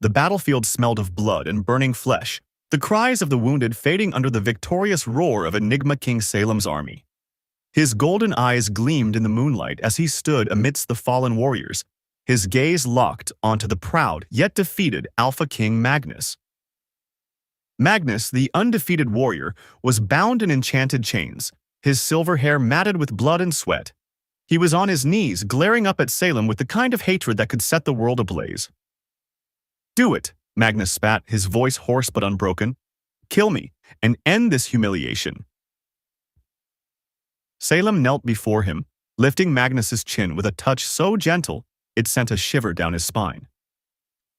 The battlefield smelled of blood and burning flesh, the cries of the wounded fading under the victorious roar of Enigma King Salem's army. His golden eyes gleamed in the moonlight as he stood amidst the fallen warriors, his gaze locked onto the proud yet defeated Alpha King Magnus. Magnus, the undefeated warrior, was bound in enchanted chains, his silver hair matted with blood and sweat. He was on his knees, glaring up at Salem with the kind of hatred that could set the world ablaze. "Do it," Magnus spat, his voice hoarse but unbroken. "Kill me, and end this humiliation." Salem knelt before him, lifting Magnus's chin with a touch so gentle it sent a shiver down his spine.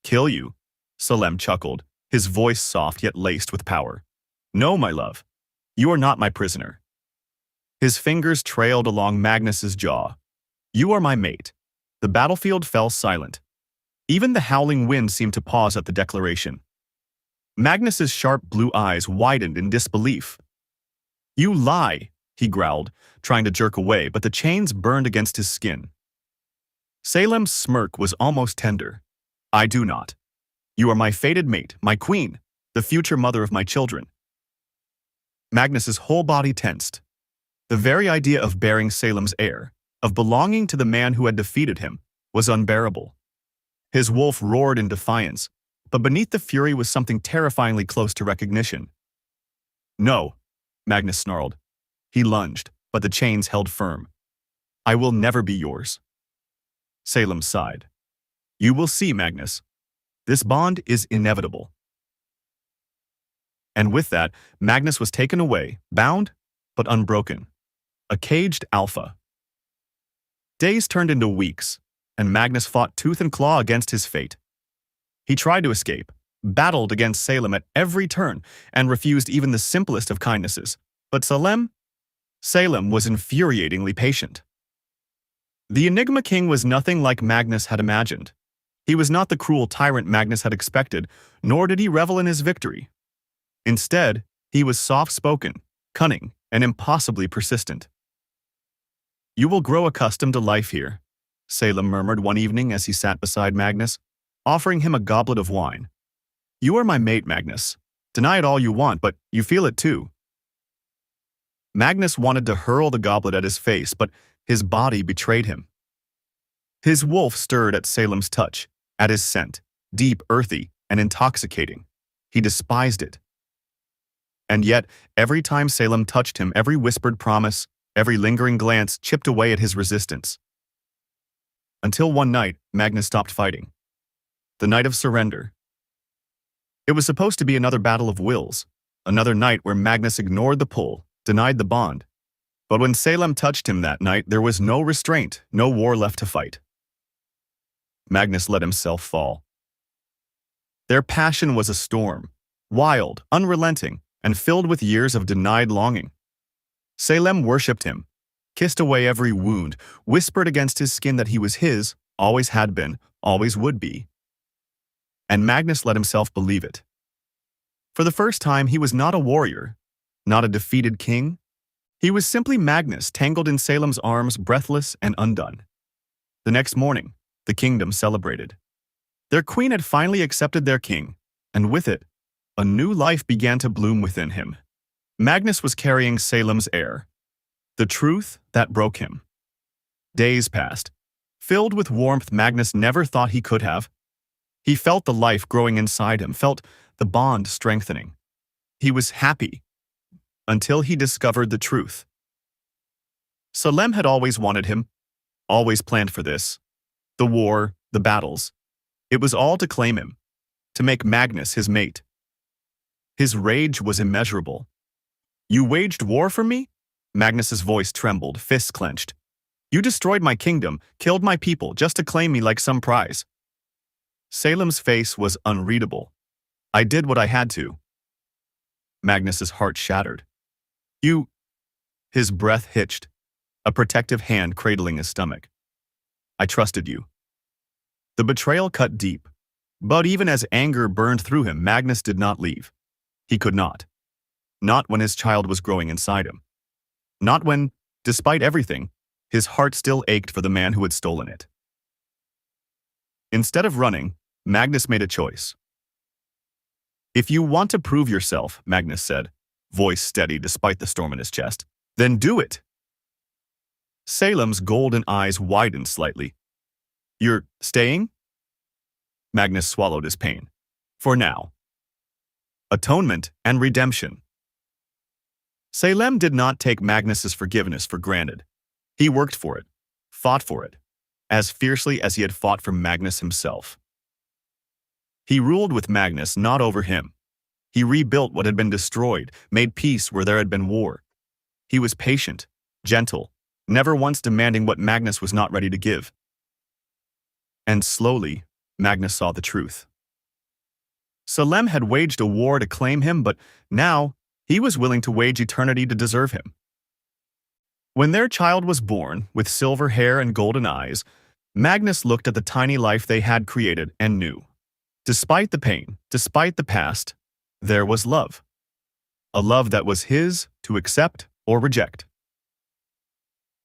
"Kill you?" Salem chuckled, his voice soft yet laced with power. "No, my love. You are not my prisoner." His fingers trailed along Magnus's jaw. "You are my mate." The battlefield fell silent. Even the howling wind seemed to pause at the declaration. Magnus's sharp blue eyes widened in disbelief. "You lie," he growled, trying to jerk away, but the chains burned against his skin. Salem's smirk was almost tender. "I do not. You are my fated mate, my queen, the future mother of my children." Magnus's whole body tensed. The very idea of bearing Salem's heir, of belonging to the man who had defeated him, was unbearable. His wolf roared in defiance, but beneath the fury was something terrifyingly close to recognition. "No," Magnus snarled. He lunged, but the chains held firm. "I will never be yours." Salem sighed. "You will see, Magnus. This bond is inevitable." And with that, Magnus was taken away, bound, but unbroken. A caged alpha. Days turned into weeks, and Magnus fought tooth and claw against his fate. He tried to escape, battled against Salem at every turn, and refused even the simplest of kindnesses. But Salem was infuriatingly patient. The Enigma King was nothing like Magnus had imagined. He was not the cruel tyrant Magnus had expected, nor did he revel in his victory. Instead, he was soft-spoken, cunning, and impossibly persistent. "You will grow accustomed to life here," Salem murmured one evening as he sat beside Magnus, offering him a goblet of wine. "You are my mate, Magnus. Deny it all you want, but you feel it too." Magnus wanted to hurl the goblet at his face, but his body betrayed him. His wolf stirred at Salem's touch, at his scent, deep, earthy, and intoxicating. He despised it. And yet, every time Salem touched him, every whispered promise, every lingering glance chipped away at his resistance. Until one night, Magnus stopped fighting. The night of surrender. It was supposed to be another battle of wills, another night where Magnus ignored the pull, denied the bond. But when Salem touched him that night, there was no restraint, no war left to fight. Magnus let himself fall. Their passion was a storm, wild, unrelenting, and filled with years of denied longing. Salem worshipped him, kissed away every wound, whispered against his skin that he was his, always had been, always would be. And Magnus let himself believe it. For the first time, he was not a warrior, not a defeated king. He was simply Magnus, tangled in Salem's arms, breathless and undone. The next morning, the kingdom celebrated. Their queen had finally accepted their king, and with it, a new life began to bloom within him. Magnus was carrying Salem's heir, the truth that broke him. Days passed, filled with warmth Magnus never thought he could have. He felt the life growing inside him, felt the bond strengthening. He was happy, until he discovered the truth. Salem had always wanted him, always planned for this. The war, the battles. It was all to claim him, to make Magnus his mate. His rage was immeasurable. "You waged war for me?" Magnus's voice trembled, fists clenched. "You destroyed my kingdom, killed my people, just to claim me like some prize." Salem's face was unreadable. "I did what I had to." Magnus's heart shattered. "You..." His breath hitched, a protective hand cradling his stomach. "I trusted you." The betrayal cut deep, but even as anger burned through him, Magnus did not leave. He could not. Not when his child was growing inside him. Not when, despite everything, his heart still ached for the man who had stolen it. Instead of running, Magnus made a choice. If you want to prove yourself, Magnus said, voice steady despite the storm in his chest, then do it. Salem's golden eyes widened slightly. You're staying? Magnus swallowed his pain. For now. Atonement and redemption. Salem did not take Magnus's forgiveness for granted. He worked for it, fought for it, as fiercely as he had fought for Magnus himself. He ruled with Magnus, not over him. He rebuilt what had been destroyed, made peace where there had been war. He was patient, gentle, never once demanding what Magnus was not ready to give. And slowly, Magnus saw the truth. Salem had waged a war to claim him, but now he was willing to wage eternity to deserve him. When their child was born, with silver hair and golden eyes, Magnus looked at the tiny life they had created and knew. Despite the pain, despite the past, there was love. A love that was his to accept or reject.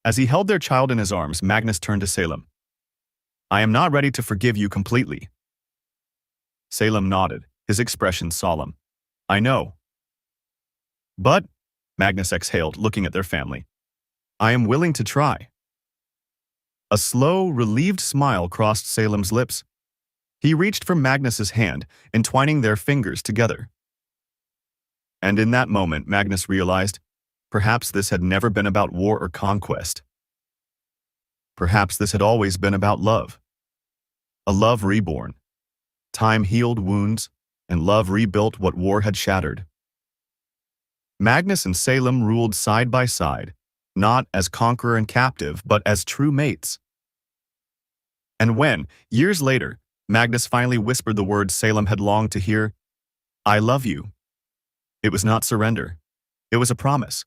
As he held their child in his arms, Magnus turned to Salem. I am not ready to forgive you completely. Salem nodded, his expression solemn. I know. But, Magnus exhaled, looking at their family, I am willing to try. A slow, relieved smile crossed Salem's lips. He reached for Magnus's hand, entwining their fingers together. And in that moment, Magnus realized, perhaps this had never been about war or conquest. Perhaps this had always been about love. A love reborn. Time healed wounds, and love rebuilt what war had shattered. Magnus and Salem ruled side by side, not as conqueror and captive, but as true mates. And when, years later, Magnus finally whispered the words Salem had longed to hear, I love you, it was not surrender. It was a promise.